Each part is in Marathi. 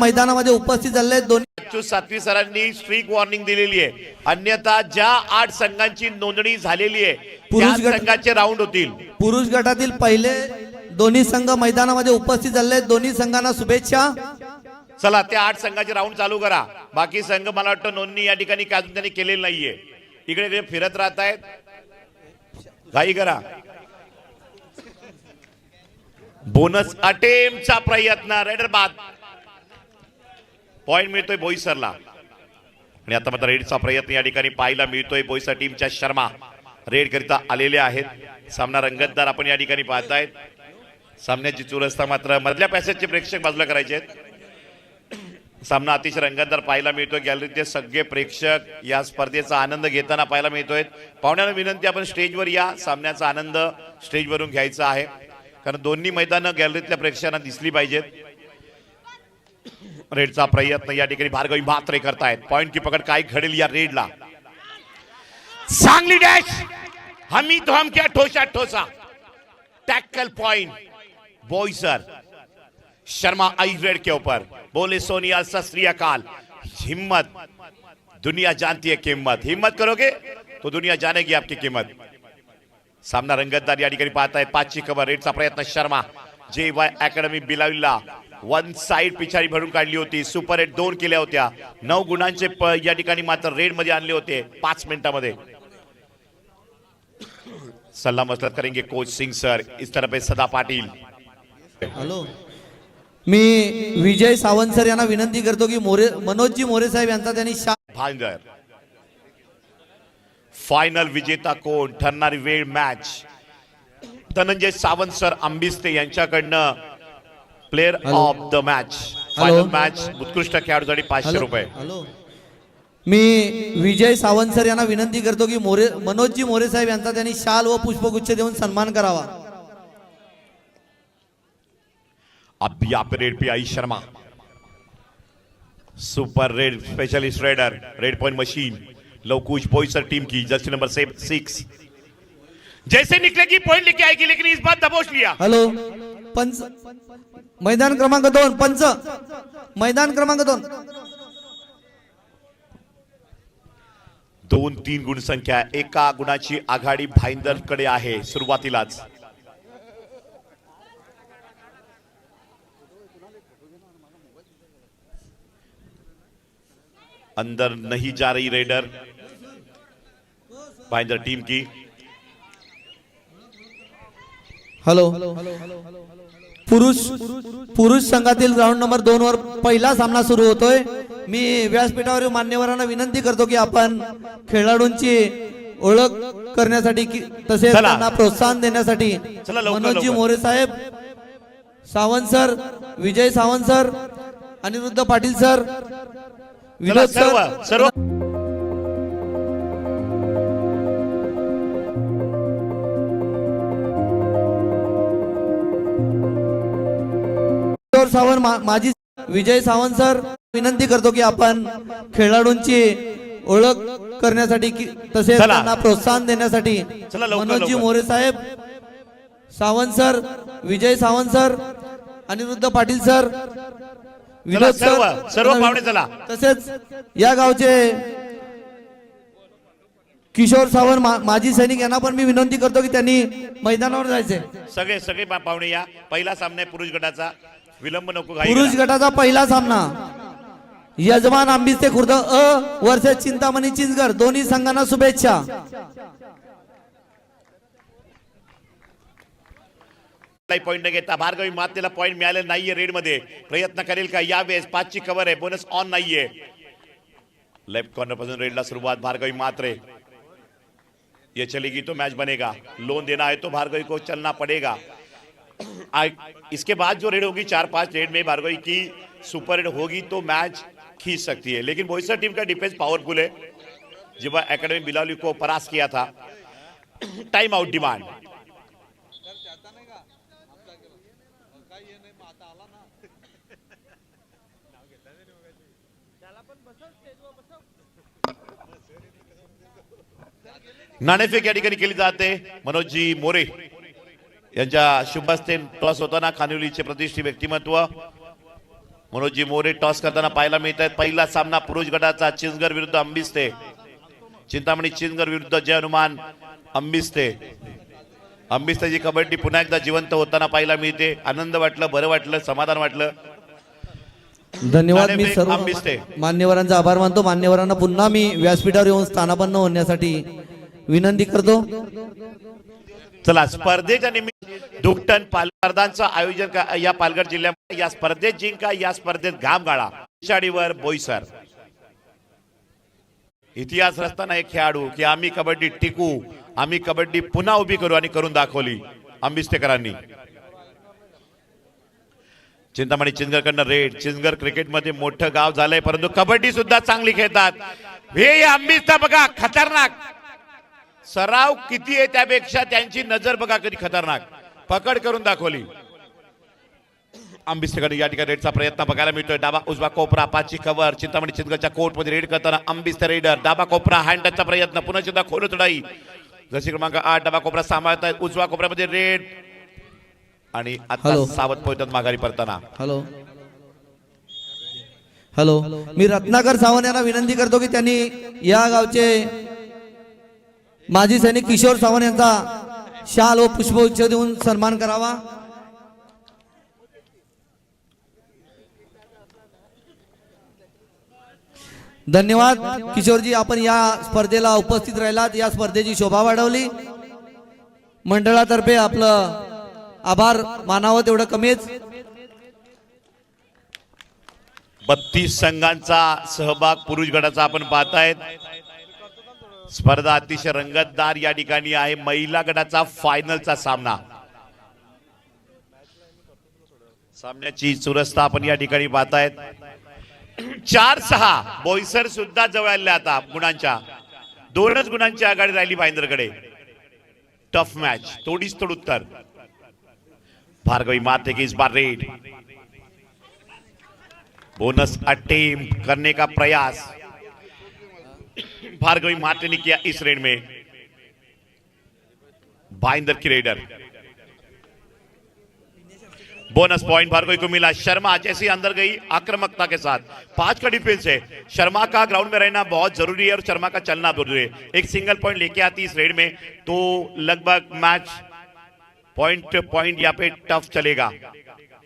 मैदानामध्ये उपस्थित झाले दोन्ही बच्चू सातवी सरांनी स्ट्रीक वॉर्निंग दिलेली आहे, अन्यथा ज्या 8 संघांची नोंदणी झालेली आहे त्या संघाचे राऊंड होतील। पुरुष गटातील पहिले दोन्ही संघ मैदानामध्ये उपस्थित झाले, दोन्ही संघांना शुभेच्छा। चला त्या 8 संघाचे राऊंड चालू करा। बाकी संघ मला वाटतं नोंदणी या ठिकाणी अजून त्यांनी केलेली नाहीये, इकडे ते फिरत राहत आहेत, घाई करा। बोनस अटेम्प्टचा प्रयत्न, रेडर बाद, पॉइंट मिळतोय बोईसरला। आणि आता मात्र रेडचा प्रयत्न या ठिकाणी पाहायला मिळतोय। बोईसर टीमच्या शर्मा रेड करिता आलेले आहेत। सामना रंगतदार आपण या ठिकाणी पाहतायत। सामन्याची चुरस्ता मात्र मधल्या पॅसेजचे प्रेक्षक बाजूला करायचे आहेत। सामना अतिशय रंगतदार पाहायला मिळतोय। गॅलरीतले सगळे प्रेक्षक या स्पर्धेचा आनंद घेताना पाहायला मिळतोय। पाहुण्यांना विनंती, आपण स्टेजवर या, सामन्याचा आनंद स्टेजवरून घ्यायचा आहे, कारण दोन्ही मैदानं गॅलरीतल्या प्रेक्षकांना दिसली पाहिजेत। रेडचा प्रयत्न या ठिकाणी भार्गवी म्हात्रे करतायत। पॉइंट की पकड काय घडेल या रेडला। चांगली डॅश, हमी तो हम क्या, ठोसा ठोसा, टैकल पॉइंट बोईसर। शर्मा आई रेड के ऊपर, बोले सोनिया सत श्री अकाल। हिम्मत, दुनिया जानती है कीमत, हिम्मत करोगे तो दुनिया जानेगी आपकी कीमत। सामना रंगतदार या ठिकाणी पाहतायत। 5ची खबर, रेडचा प्रयत्न शर्मा। JY अकॅडमी बिलाविला वन साइड पिछाडी भरून काढली होती, सुपर हिट 2 केल्या होत्या। 9 गुणांचे या ठिकाणी मात्र रेड मध्ये आणले होते 5 मिनिटांमध्ये। सल्ला मसलत करेंगे कोच सिंग सर। इस तरफ है सदा पाटील। हॅलो, मी विजय सावंत सर यांना विनंती करतो की मनोजजी मोरे साहेब यांचा त्यांनी भाईंदर फायनल विजेता कोण ठरणारी वेळ मॅच। धनंजय सावंत सर आंबिस्ते यांच्याकडनं player of the match, final match उत्कृष्ट खेळाडूसाठी 500 रुपये। हॅलो, मी विजय सावंत सर यांना विनंती करतो की मनोजजी मोरे साहेब यांचा त्यांनी शाल व पुष्पगुच्छ देऊन सन्मान करावा। अब यहाँ पे रेड पे आई Sharma, super raid specialist raider, raid point machine, Lavkush Boisar team की जर्सी नंबर 6। जैसे निकलेगी पॉइंट लेके आएगी, लेकिन इस बार दबोच लिया। हॅलो, पंच मैदान क्रमांक 2, पंच मैदान क्रमांक 2। 2-3 गुण संख्या, एका गुणाची आघाडी भाईंदर कडे आहे सुरुवातीलाच। अंदर नहीं जा रही रेडर भाईंदर टीम की। हॅलो, पुरुष संघातील राऊंड नंबर 2 वर पहिला सामना सुरू होतोय। मी व्यासपीठावरील मान्यवरांना विनंती करतो की आपण खेळाडूंची ओळख करण्यासाठी तसेच त्यांना प्रोत्साहन देण्यासाठी मनोजजी मोरे साहेब, सावंत सर, विजय सावंत सर, अनिरुद्ध पाटील सर, विनोद सर, सर्व सावंत माजी विजय सावंत सर विनंती करतो की आपण खेळाडूंची ओळख करण्यासाठी तसेच त्यांना प्रोत्साहन देण्यासाठी मनोजजी मोरे साहेब, सावंत सर, विजय सावंत सर, अनिरुद्ध पाटील सर, विनोद सर, सर्व पाहुणे चला। तसेच या गावचे किशोर सावंत माजी सैनिक यांना पण मी विनंती करतो की त्यांनी मैदानावर जायचे। सगळे पाहुणे या। पहिला सामना आहे पुरुष गटाचा, विलंब नको। पुरुष गटाचा पहिला सामना, यजमान आंबिस्ते खुर्द अ वर्सेस चिंतामणी चिंचगड, दोन्ही संघांना शुभेच्छा। पॉइंट न घेता भार्गवी मातेला पॉइंट मिळाले नाहीये रेड मध्ये, प्रयत्न करेल का यावेळेस। 5ची कव्हर आहे, बोनस ऑन नाहीये। लेफ्ट कॉर्नर पासून रेडला सुरुवात, भार्गवी मात्रे। ये चलेगी तो मैच बनेगा, लोन देना है तो भार्गवी को चलना पड़ेगा। इसके बाद जो रेड होगी 4-5 रेड में भार्गवी की सुपर रेड होगी तो मैच खींच सकती है, लेकिन बोईसर टीम का डिफेंस पावरफुल है। JY अकॅडमी बिलावली को परास्त किया था। Time out demand. नाणेफेक या ठिकाणी केली जाते। मनोजजी मोरे यांच्या शुभ हस्ते टॉस होताना खानिवलीचे प्रतिष्ठित व्यक्तिमत्व मनोजी मोरे टॉस करताना पाहायला मिळत आहेत. पहिला सामना पुरुष गटाचा चिंचगड विरुद्ध अंबिस्ते. चिंतामणी चिंचगड विरुद्ध जय हनुमान अंबिस्ते. अंबिस्तेची कबड्डी पुन्हा एकदा जिवंत होताना पाहायला मिळते. आनंद वाटलं, बरं वाटलं, समाधान वाटलं. धन्यवाद. मी सर्व अंबिस्ते मान्यवरांचा आभार मानतो. मान्यवरांना पुन्हा मी व्यासपीठावर येऊन स्थानापन्न होण्यासाठी विनंती करतो. चला, स्पर्धेच्या निमित्त दुकटन स्पर्धांचं आयोजन या पालघर जिल्ह्यामध्ये. या स्पर्धेत जिंका, या स्पर्धेत घाम गाळा. पिछाडीवर बोईसर. इतिहास रचताना एक खेळाडू की आम्ही कबड्डी टिकू, आम्ही कबड्डी पुन्हा उभी करू आणि करून दाखवली अंबिस्तेकरांनी. चिंतामणी चिंचगडकडनं रेड. चिंचगड क्रिकेटमध्ये मोठं गाव झालंय, परंतु कबड्डी सुद्धा चांगली खेळतात. हे अंबिस्ता बघा, खतरनाक सराव किती आहे त्यापेक्षा त्यांची नजर बघा कधी खतरनाक. पकड करून दाखवली. अंबिस्तेकडे या ठिकाणी रेडचा प्रयत्न बघायला मिळतोय. डाबा उजवा कोपरा, पाचची कव्हर. चिंतामणी चिंचगडच्या कोर्टमध्ये रेड करताना अंबिस्ते रेडर. डाबा कोपरा हँड टचचा प्रयत्न, पुन्हा चिंता खोल चढाई. जशी क्रमांक 8 डाबा कोपरा सांभाळतायत. उजवा कोपऱ्यामध्ये रेड आणि आता सावध पोहोचतात माघारी परताना. हॅलो हॅलो, मी रत्नाकर सावंत यांना विनंती करतो की त्यांनी या गावचे माजी सैनिक किशोर सावंत यांचा शाल व पुष्पगुच्छ देऊन सन्मान करावा. धन्यवाद किशोरजी, आपण या स्पर्धेला उपस्थित राहिलात, या स्पर्धेची शोभा वाढवली. मंडळातर्फे आपलं आभार मानावं तेवढं कमीच. 32 संघांचा सहभाग पुरुष गटाचा आपण पाहतायत. स्पर्धा अतिशय रंगतदार या ठिकाणी आहे. महिला गटाचा फायनलचा सामना. सामन्याची चुरस्ता आपण या ठिकाणी पाहतायत. 4-6 बोईसर सुद्धा जवळ आले आता गुणांच्या. 2च गुणांची आघाडी राहिली भाईंदरकडे. टफ मॅच, तोडीस तोड उत्तर. भार्गवी माते की इस बार रेड. बोनस अटेम्प्ट करने का प्रयास भार्गवी माते ने किया इस रेड में. भाईंदर की रेडर. बोनस पॉइंट भार्गवी को मिला. शर्मा जैसे अंदर गई आक्रामकता के साथ. 5 का डिफेंस है. शर्मा का ग्राउंड में रहना बहुत जरूरी है और शर्मा का चलना जरूरी है. एक सिंगल पॉइंट लेके आती इस रेड में तो लगभग मैच पॉइंट यहाँ पे टफ चलेगा,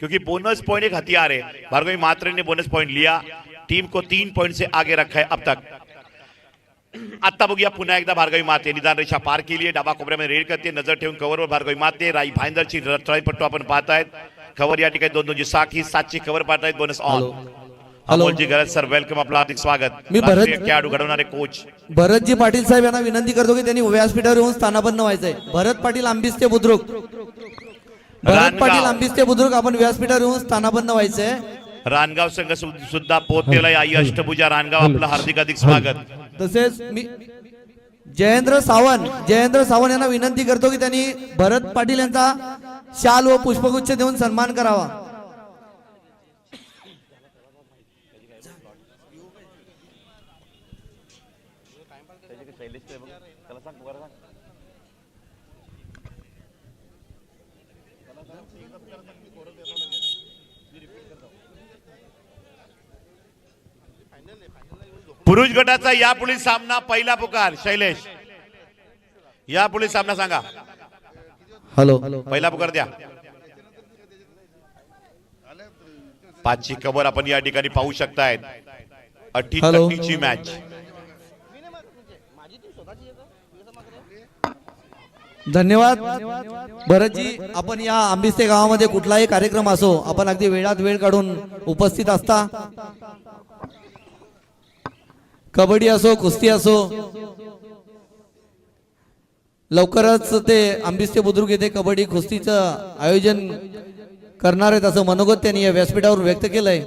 क्योंकि बोनस पॉइंट एक हथियार है. भार्गवी मात्रे ने बोनस पॉइंट लिया, टीम को 3 पॉइंट से आगे रखा है अब तक. आता बघूया पुन्हा एकदा भार्गवी माते निदान रेषा पार केली आहे. डाबा कोपऱ्यामध्ये रेड करते. नजर ठेवून कव्हरवर भार्गवी माते. राई भाईंदरची रताळीपट्टू आपण पाहतायत. कव्हर या ठिकाणी 2-2 साखी 7ची कव्हर पाहतायत. Bonus on. अमोलजी गरज सर, वेलकम, आपलं हार्दिक स्वागत. मी भरत खेळाडू घडवणारे कोच भरतजी पाटील साहेब यांना विनंती करतो की त्यांनी व्यासपीठावर येऊन स्थानापन्न व्हायचंय. भरत पाटील अंबिस्ते बुद्रुक. भरत पाटील अंबिस्ते बुद्रुक, आपण व्यासपीठावर येऊन स्थानापन्न व्हायचंय. रानगाव संघ सुद्धा पोहोचलेला आहे. आई अष्टभुजा रानगाव, आपलं हार्दिक स्वागत. तसेच मी जयेंद्र सावंत यांना विनंती करतो की त्यांनी भरत पाटील यांचा शाल व पुष्पगुच्छ देऊन सन्मान करावा. पुरुष गटाचा यापुढील सामना पहिला पुकार. शैलेश, यापुढील सामना सांगा. हॅलो, पहिला पुकार द्या. 5ची कव्हर आपण या ठिकाणी पाहू शकतायत. 38ची मॅच. धन्यवाद भरतजी, आपण या अंबिस्ते गावामध्ये कुठलाही कार्यक्रम असो, आपण अगदी वेळात वेळ काढून उपस्थित असता. कबड्डी असो, कुस्ती असो, लवकरच ते अंबिस्ते बुद्रुक येथे कबड्डी कुस्तीचं आयोजन करणार आहेत असं मनोगत त्यांनी या व्यासपीठावर व्यक्त केलंय.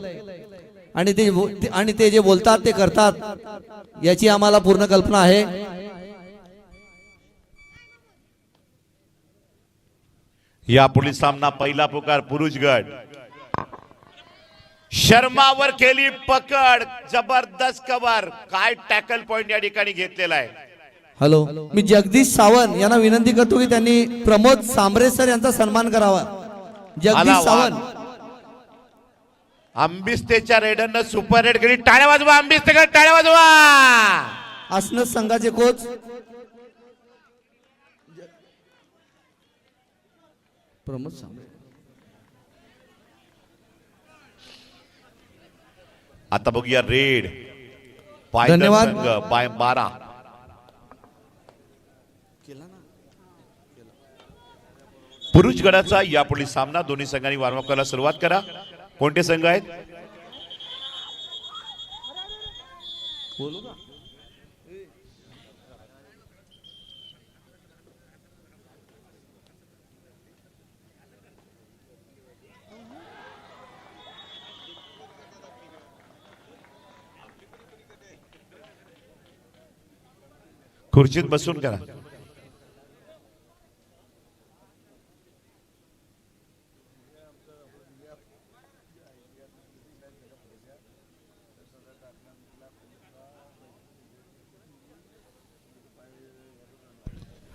आणि ते जे बोलतात ते करतात याची आम्हाला पूर्ण कल्पना आहे. यापुढील सामना पहिला पुकार पुरुष गट. शर्मावर केली पकड, जबरदस्त कव्हर. काय टॅकल पॉइंट या ठिकाणी घेतलेला आहे. हॅलो, मी जगदीश सावंत यांना विनंती करतो की त्यांनी प्रमोद सांबरे सर यांचा सन्मान करावा. जगदीश सावंत, आंबिस्तेच्या रेडरनं सुपर रेड केली. टाळ्या वाजवा आंबिस्तेकडे, टाळ्या वाजवा. असणच संघाचे कोच प्रमोद सांबळे. आता बघूया रेड धन्यवाद. संघ 12. पुरुष गटाचा यापुढील सामना दोन्ही संघांनी वॉर्मअप करायला सुरुवात करा. कोणते संघ आहेत? खुर्चीत बसून करा.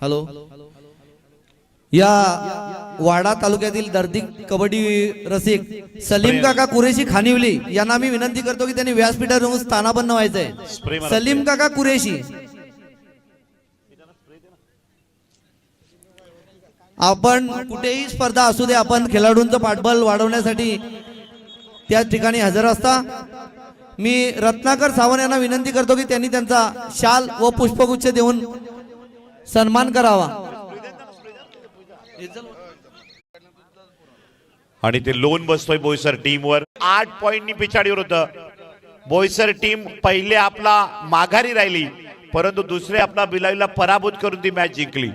हॅलो. या वाडा तालुक्यातील दर्दी कबड्डी रसिक सलीम काका कुरेशी खानिवली यांना मी विनंती करतो की त्यांनी व्यासपीठावर येऊन स्थानापन्न व्हायचंय. सलीम काका कुरेशी. आपण कुठेही स्पर्धा असू दे, आपण खेळाडूंचं पाठबळ वाढवण्यासाठी त्या ठिकाणी हजर असता. मी रत्नाकर सावंत यांना विनंती करतो की त्यांनी त्यांचा शाल व पुष्पगुच्छ देऊन सन्मान करावा. आणि ते लोन बसतोय बोईसर टीमवर. 8 पॉइंटनी पिछाडीवर होतं. बोईसर टीम पहिले आपला माघारी राहिली, परंतु दुसरे आपला बिलाईला पराभूत करून ती मॅच जिंकली.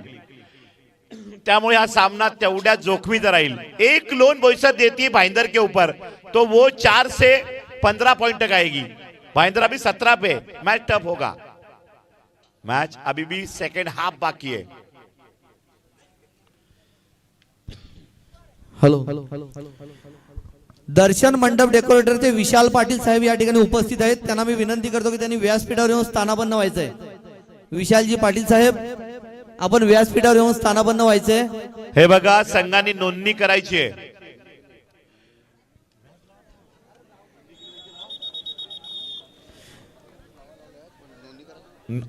त्यामुळे हा सामना तेवढ्या जोखमीचा राहील. एक लोन बोईसर देती है भाईंदर के ऊपर, तो वो 4 से 15 पॉइंट तक आएगी. भाईंदर अभी 17 पे. मैच टफ होगा. मैच अभी भी सेकेंड हाफ बाकी है. हॅलो. दर्शन मंडप डेकोरेटरचे विशाल पाटील साहेब या ठिकाणी उपस्थित आहेत. त्यांना मी विनंती करतो की त्यांनी व्यासपीठावर येऊन स्थानापन्न व्हायचंय. विशालजी पाटील साहेब, आपण व्यासपीठावर येऊन स्थानापन्न व्हायचंय. हे बघा, संघांनी नोंदणी करायची आहे.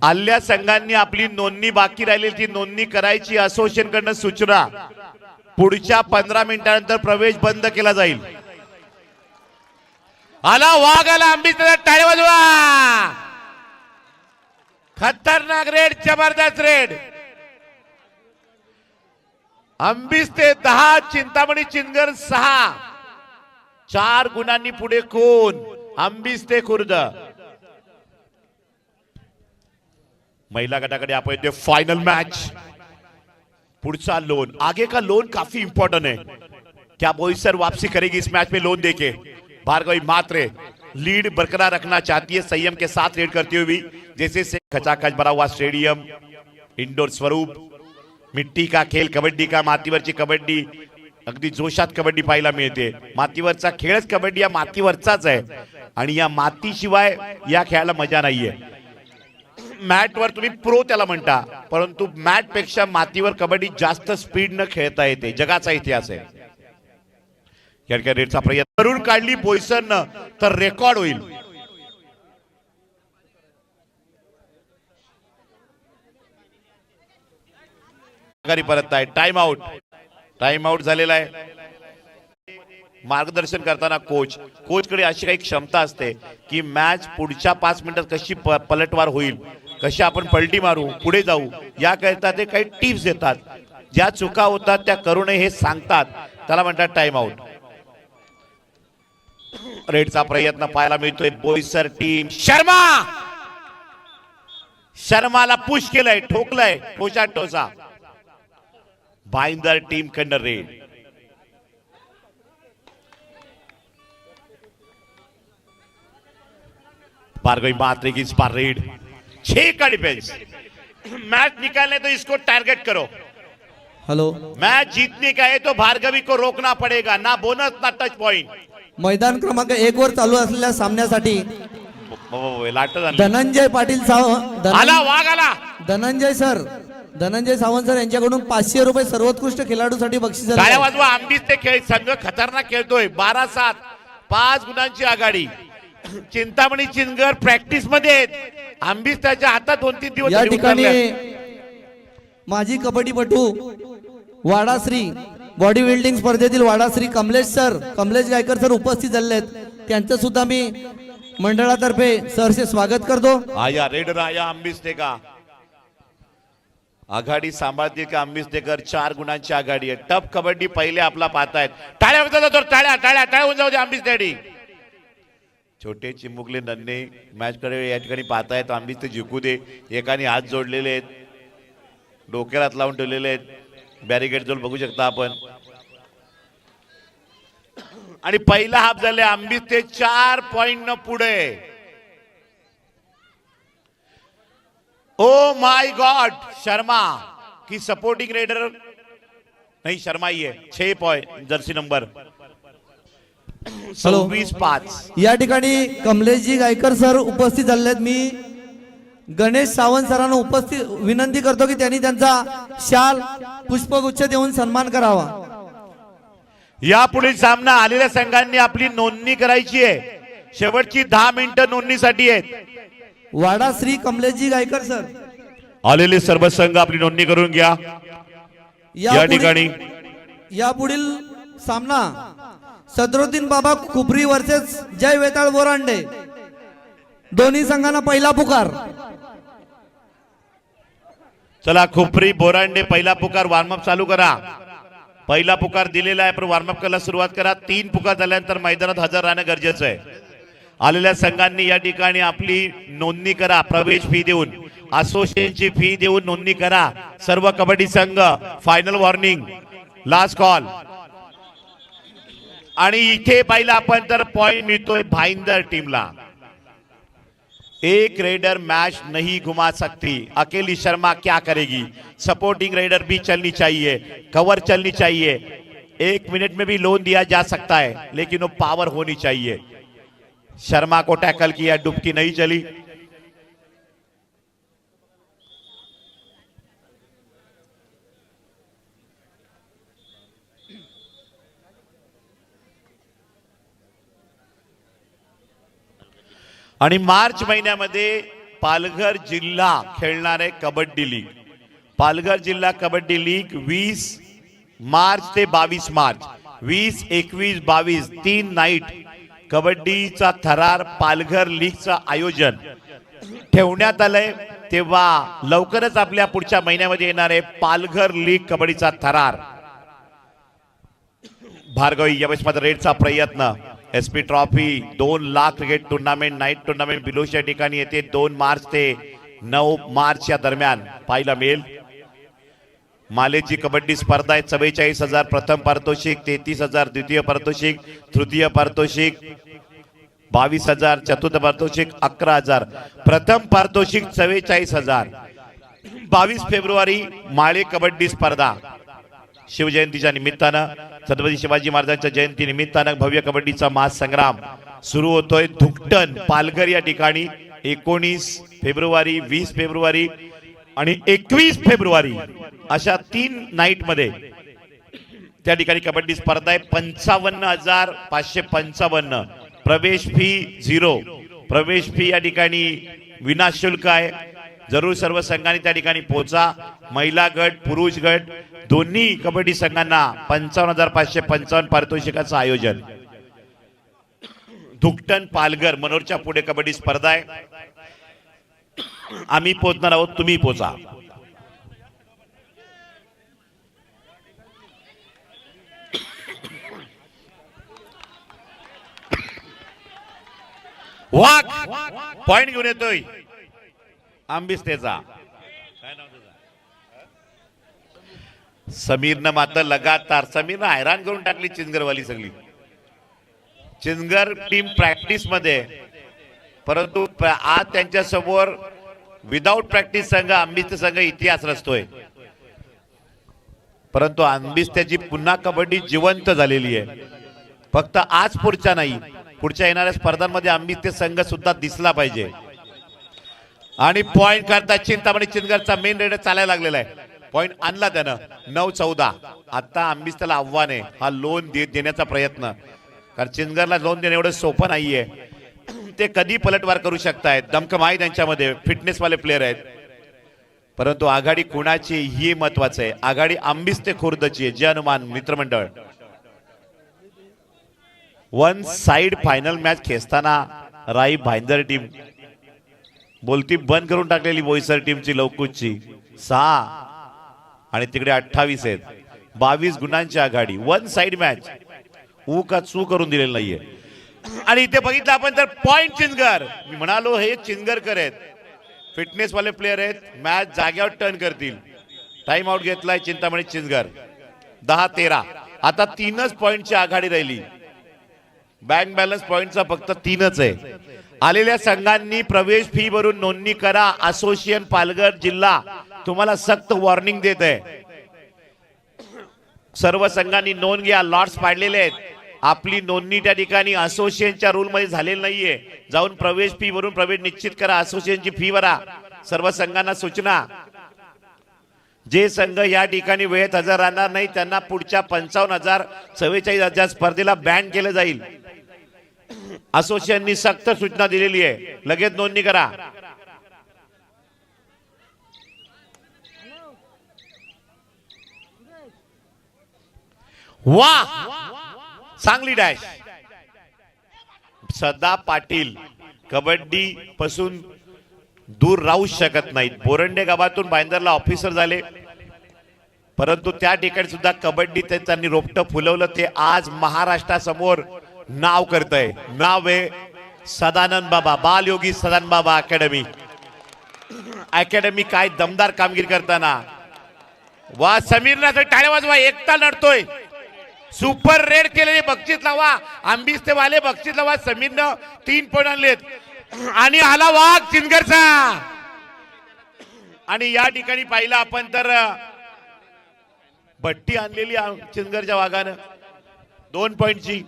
आल्या संघांनी आपली नोंदणी बाकी राहिलेली ती नोंदणी करायची. असोसिएशन कडनं सूचना. पुढच्या 15 मिनिटांनंतर प्रवेश बंद केला जाईल. आला वाघ, आला आंबीचा, टाळ्या वाजवा. खतरनाक रेड, जबरदस्त रेड. आंबिस्ते 10, चिंतामणी चिंचगड 6. 4 गुणांनी पुढे कोण? आंबिस्ते खुर्द. महिला गटाकडे आपण येते. Final match. पुढचा लोन, आगे का लोन काफी इंपॉर्टेंट है. क्या बोईसर वापसी करेगी इस मैच में लोन देके? भार्गवी मात्रे लीड बरकरार रखना चाहती है, संयम के साथ रेड करती हुई. जैसे से खचाखच भरा हुआ स्टेडियम, इंडोर स्वरूप, मिट्टी का खेळ, कबड्डी का मातीवरची कबड्डी, अगदी जोशात कबड्डी पाहायला मिळते. मातीवरचा खेळच कबड्डी या मातीवरचाच आहे आणि या मातीशिवाय या खेळाला मजा नाहीये. मॅटवर तुम्ही प्रो त्याला म्हणता, परंतु मॅट पेक्षा मातीवर कबड्डी जास्त स्पीड न खेळता येते. जगाचा इतिहास आहे. रेडचा प्रयत्न करून काढली बोईसरनं तर रेकॉर्ड होईल. परत आहे. टाइम आउट झालेला आहे. मार्गदर्शन करताना कोचकडे अशी काही क्षमता असते की मॅच पुढच्या 5 मिनिटात कशी पलटवार होईल, कशी आपण पलटी मारू, पुढे जाऊ, याकरिता ते काही टिप्स देतात. ज्या चुका होतात त्या करू नये हे सांगतात. त्याला म्हणतात टाइम आउट. रेडचा प्रयत्न पाहायला मिळतोय. बोईसर टीम, शर्माला पुश केलंय, ठोकलंय ठोसा. भाईंदर टीम कडनं रेड. भार्गवी मात्रे की इस बार रेड. 6 का डिफेंस. मैच निकालने तो इसको टारगेट करो. हॅलो. मैच जीतने का है तो भार्गवी को रोकना पड़ेगा. ना बोनस ना टच पॉइंट. मैदान क्रमांक 1 वर चालू असलेल्या सामन्यासाठी लाट धनंजय पाटील सावंत, आला वाघ आला. धनंजय सावंत सर यांच्याकडून 500 रुपये सर्वोत्कृष्ट खेळाडूसाठी बक्षीस. टाळ्या वाजवा. आंबीस्ते खेळ संघ खतरनाक खेळतोय. 12-7 5 गुणांची आघाडी. चिंतामणी चिंचगर प्रॅक्टिस मध्ये आहेत. आंबिस्त्याच्या हातात 2-3 दिवस या तरी ठिकाणी उतरल्यात. माजी कबड्डीपटू वाडाश्री बॉडी बिल्डिंग स्पर्धेतील वाडाश्री कमलेश गायकर सर उपस्थित झाले आहेत. त्यांचं सुद्धा मी मंडळातर्फे सरसे स्वागत करतो. आया रेडर आया आंबिस्ते का आघाडी सांभाळतील का आंबिस्तेकर. 4 गुणांची आघाडी आहे. टफ कबड्डी पहिले आपला पाहतायत. टाळ्या होऊन जातो. टाळ्या टाळ्या टाळ्या होऊन जाऊ दे आंबिस्तेडी. छोटे चिमुकले नन्हे मॅच कडे या ठिकाणी पाहतायत. आंबिस्ते जिंकू दे. एकाने हात जोडलेले आहेत, डोक्याला हात लावून ठेवलेले आहेत. बॅरिकेड जवळ बघू शकता आपण. आणि पहिला हाफ झाले आंबिस्ते 4 पॉइंट न पुढे. ओ माय गॉड, शर्मा की सपोर्टिंग रेडर नहीं, शर्मा ही है. 6 पॉइंट जर्सी नंबर 26-5. या ठिकाणी कमलेशजी गायकर सर उपस्थित झाले आहेत. मी गणेश सावंत सरांना उपस्थित विनंती करतो की त्यांनी त्यांचा शाल पुष्पगुच्छ देऊन सन्मान करावा. यापुढील सामना आलेल्या संघांनी आपली नोंदणी करायची आहे. शेवटची 10 मिनिटं नोंदणीसाठी आहेत. वाडाश्री कमलेशजी गायकर सर, आलेले सर्व संघ आपली नोंदणी करून घ्या. या ठिकाणी यापुढील सामना सदरुद्दीन बाबा खुपरी वर्सेस जय वेताळ बोरांडे. दोन्ही संघांना पहिला पुकार. चला खुपरी बोरांडे पहिला पुकार. वॉर्मअप चालू करा. पहिला पुकार दिलेला आहे पण वॉर्मअप करायला सुरुवात करा. 3 पुकार झाल्यानंतर मैदानात हजर राहणं गरजेचं आहे. आलेल्या संघांनी या ठिकाणी आपली नोंदणी करा. प्रवेश फी देऊन, असोसिएशनची फी देऊन नोंदणी करा. सर्व कबड्डी संघ. Final warning, last call. आणि इथे पाहिलं आपण तर पॉइंट मिळतोय भाईंदर टीमला. एक रेडर मैच नहीं घुमा सकती. अकेली शर्मा क्या करेगी? सपोर्टिंग रेडर भी चलनी चाहिए, कवर चलनी चाहिए. 1 मिनट में भी लोन दिया जा सकता है लेकिन वो पावर होनी चाहिए. शर्मा को टैकल किया, डुबकी नहीं चली. आणि मार्च महिन्यामध्ये पालघर जिल्हा खेळणारे कबड्डी लीग. पालघर जिल्हा कबड्डी लीग 20 मार्च ते 22 मार्च, 20, 21, 22 3 नाईट कबड्डीचा थरार पालघर लीगचं आयोजन ठेवण्यात आलंय. तेव्हा लवकरच आपल्या पुढच्या महिन्यामध्ये येणार आहे पालघर लीग कबड्डीचा थरार. भार्गवी यावेळेस रेडचा प्रयत्न. SP trophy 2 lakh cricket tournament night tournament बिलोच्या ठिकाणी येते. 2 मार्च ते 9 मार्च या दरम्यान पाहायला मिळेल. मालेची कबड्डी स्पर्धा आहे. 44,000 प्रथम पारितोषिक, 33,000 द्वितीय पारितोषिक, तृतीय पारितोषिक 22,000, चतुर्थ पारितोषिक 11,000, प्रथम पारितोषिक 44,000. 22 फेब्रुवारी माळे कबड्डी स्पर्धा. शिवजयंतीच्या निमित्तानं, छत्रपती शिवाजी महाराजांच्या जयंती निमित्तानं भव्य कबड्डीचा महासंग्राम सुरू होतोय. धुकटन पालघर या ठिकाणी 19 फेब्रुवारी, 20 फेब्रुवारी आणि 21 फेब्रुवारी अशा 3 नाईट मध्ये त्या ठिकाणी कबड्डी स्पर्धा आहे. 55,555. प्रवेश फी 0. प्रवेश फी या ठिकाणी विनाशुल्क आहे. जरूर सर्व संघांनी त्या ठिकाणी पोहोचा. महिला गट, पुरुष गट दोन्ही कबड्डी संघांना 55,555 पारितोषिकाचं आयोजन. धुकटन पालघर मनोरच्या पुढे कबड्डी स्पर्धा आहे. आम्ही पोहोचणार आहोत, तुम्ही पोहोचा. वाघ पॉइंट घेऊन येतोय आंबिस्तेचा. समीरनं मात्र लगातार, समीरनं हैराण करून टाकली चिंचगरवाली सगळी. चिंचगर टीम प्रॅक्टिस मध्ये, परंतु आज त्यांच्या समोर विदाउट प्रॅक्टिस संघ आंबिस्ते संघ इतिहास रचतोय. परंतु आंबिस्त्याची पुन्हा कबड्डी जिवंत झालेली आहे. फक्त आज पुढच्या नाही, पुढच्या येणाऱ्या स्पर्धांमध्ये आंबिस्ते संघ सुद्धा दिसला पाहिजे. आणि पॉइंट करता चिंतामणी चिंचगरचा मेन रेडर चालायला लागलेला आहे. पॉइंट आणला त्यानं 9-14. आता आंबिस्त्याला आव्हान आहे, हा लोन देण्याचा प्रयत्न. कारण चिंचगडला लोन देणं एवढं सोपं नाहीये. ते कधी पलटवार करू शकतायत. दमकम आहे त्यांच्यामध्ये, फिटनेस वाले प्लेयर आहेत. परंतु आघाडी कुणाची ही महत्वाचं आहे. आघाडी आंबिस ते खुर्दची आहे. जे अनुमान मित्रमंडळ वन साइड फायनल मॅच खेचताना राई भाईंदर टीम बोलती बंद करून टाकलेली बोईसर टीमची लवकुशची 6 आणि तिकडे 28 आहेत. 22 गुणांची आघाडी. वन साइड मॅच ऊ का चू करून दिलेलं नाहीये. आणि इथे बघितलं आपण तर पॉइंट चिंचगड. मी म्हणालो हे चिंचगडकर आहेत, फिटनेस वाले प्लेयर आहेत, मॅच जाग्यावर टर्न करतील. टाइम आउट घेतलाय चिंतामणी चिंचगड. 10-13 आता 3च पॉइंटची आघाडी राहिली. बँक बॅलन्स पॉइंटचा फक्त 3च आहे. आलेल्या संघांनी प्रवेश फी भरून नोंदणी करा. असोसिएशन पालघर जिल्हा तुम्हाला सक्त वॉर्निंग देत आहे. सर्व संघांनी नोंद घ्या. लॉट्स पाडलेले आहेत. आपली नोंदणी त्या ठिकाणी असोसिएशनच्या रूल मध्ये झालेली नाहीये. जाऊन प्रवेश फी भरून प्रवेश निश्चित करा. असोसिएशनची फी भरा. सर्व संघांना सूचना. जे संघ या ठिकाणी वेळेत हजर राहणार नाही त्यांना पुढच्या 55,000 44,000 स्पर्धेला बॅन केलं जाईल. असोसिएशननी सक्त सूचना दिलेली आहे. लगेच नोंदणी करा. वा चांगली डॅश. सदा पाटील कबड्डी पासून दूर राहू शकत नाहीत. बोरंडे गावातून भाईंदरला ऑफिसर झाले, परंतु त्या ठिकाणी सुद्धा कबड्डी त्यांनी रोपटं फुलवलं. ते आज महाराष्ट्रासमोर नाव करतंय. नाव आहे सदानंद बाबा, बालयोगी सदानंद बाबा अकॅडमी. अकॅडमी काय दमदार कामगिरी करताना. वा समीरना टाळ्या वाजवा. एकटा लढतोय. सुपर रेड केलेले बक्षीस लावा. आंबिस्ते वाले बक्षीस लावा. समीरनं 3 पॉइंट आणलेत आणि आला वाघ चिंचगडचा. आणि या ठिकाणी पाहिलं आपण तर बट्टी आणलेली चिंचगडच्या वाघानं 2 पॉइंटची.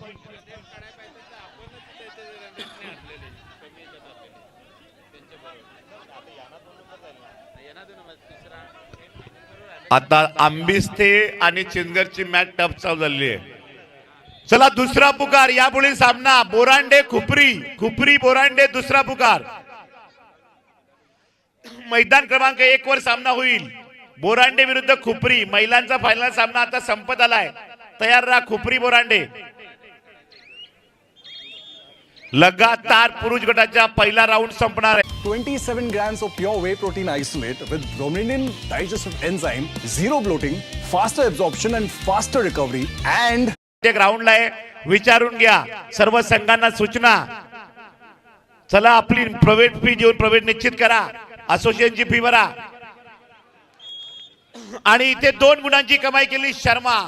आता आंबिस्ते आणि चिंचगडची मॅच टफ चालू झालेली आहे. चला दुसरा पुकार. यापुढील सामना बोरांडे खुपरी. खुपरी बोरांडे दुसरा पुकार. मैदान क्रमांक 1 वर सामना होईल. बोरांडे विरुद्ध खुपरी. महिलांचा फायनल सामना आता संपत आलाय. तयार राहा खुपरी बोरांडे. लगातार पुरुष गटाचा पहिला राउंड संपणार आहे. 27 grams of pure whey protein isolate with bromelain digestive enzyme, zero bloating, faster absorption and faster recovery and ग्राउंडला आहे. विचारून घ्या. सर्व संघांना सूचना. चला आपली प्रवेश फी देऊन प्रवेश निश्चित करा. असोसिएशनची फी भरा. आणि इथे 2 गुणांची कमाई केली शर्मा.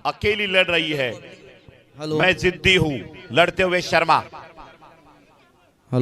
अकेली लढ रही है. हॅलो मैं जिद्दी हूं. लढते हुए शर्मा.